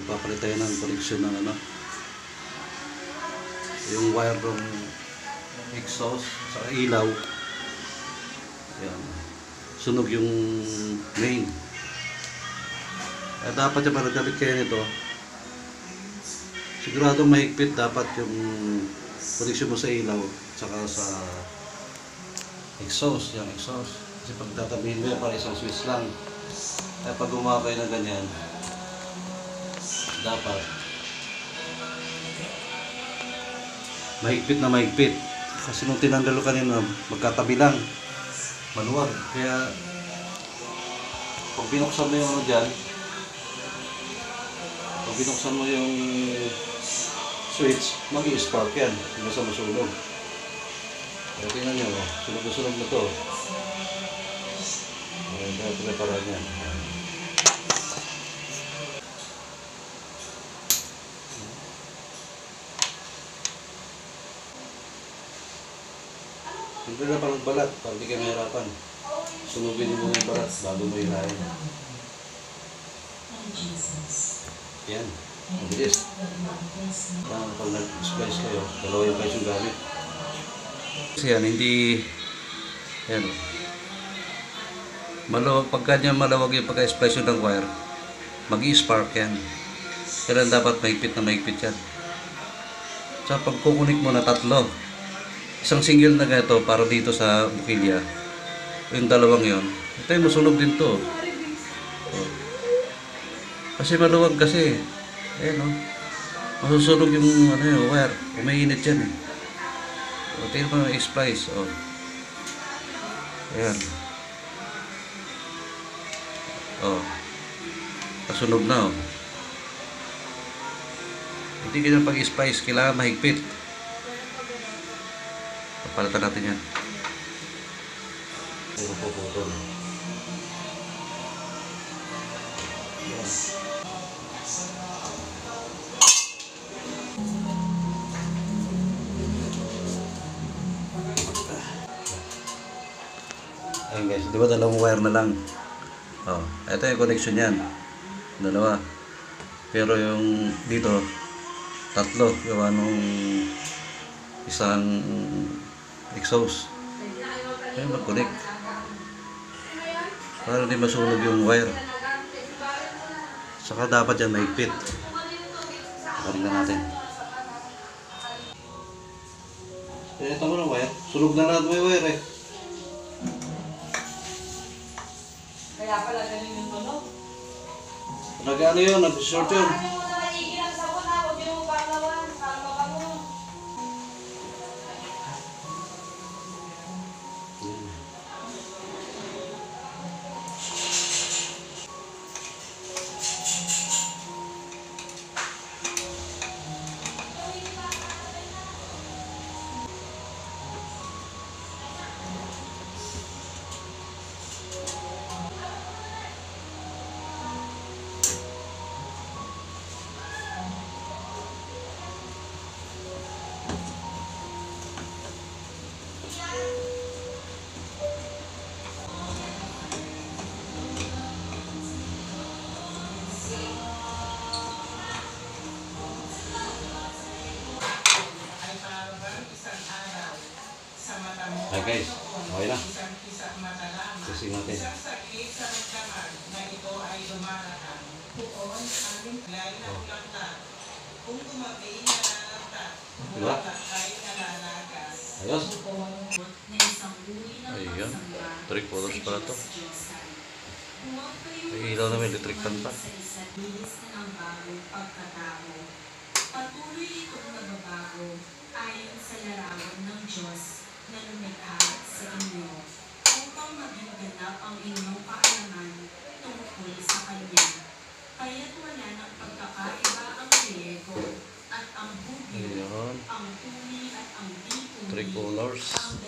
Papalit tayo ng connection ng ano, yung wire ng exhaust sa ilaw. Ayan. Sunog yung main. Dapat yung pagkabit kayo nito, sigurado mahigpit dapat yung connection mo sa ilaw tsaka sa exhaust, yung exhaust. Kasi pag tatabihin mo yan, para isang switch lang. Kaya pag gumawa kayo ng ganyan, dapat mahigpit na mahigpit. Kasi nung tinanggal ko kanina, magkatabi lang, maluwag. Kaya pag binuksan mo yung ano dyan, pag binuksan mo yung switch, mag-i-spark yan, basta masunog. Kaya tingnan nyo, sunog na sunog na to. Kaya preparan yan. Siyempre na pang balat, para di kayo mahirapan. Sunugin mo yung balat bago mo hilahin. Yan, mabilis. Pag nag-splice kayo, dalawa yung guys yung gamit. Kasi yan, hindi... Yan. Malawag, pagka niya malawag yung pagka-splice ng wire, mag-i-spark yan. Kailan dapat mahigpit na mahigpit yan. Sa pagkukunik mo na tatlo, isang single na ganito para dito sa bukilya, yung dalawang yon, ito yung masunog din to. Kasi maluwag kasi. Ayan o. Masusunog yung ano yung wire. Umainit yan eh. O, tingnan mo yung splice. O. Ayan. O. Kasunog na o. Hindi ganyan pag-splice. Kailangan mahigpit. Papalitan natin yan. Puro po putol. Ayan. Ayan guys, di ba dalawang wire na lang? Oh, ito yung connection yan. Dalawa. Pero yung dito, tatlo. Gawa nung isang exhaust. Ayan, mag-connect. Para di masunog yung wire. Saka dapat yan mahigpit. Paringgan natin. Ito mo ng wire. Sunog na lahat mo yung wire eh. Kaya pala ganun yung tunog. Nag-ano yun? Nag-short yun. Ano mo naman iilang sabon na, huwag yung panglawan, para mabango. Hi guys, okay na. Testing natin. Diba? Ayos. Ayun. 3 colors pala to. May ilaw na may electric fan pa. Patuloy itong nagbabago ayon sa larawan ng Diyos na lumikha sa inyo upang maging ganap ang inyong kaalaman tungkol sa Kanya. Kaya't wala ng pagkakaiba ang Griego at ang Hudyo, ang Tuli at ang Bitulo, 3 colors. ang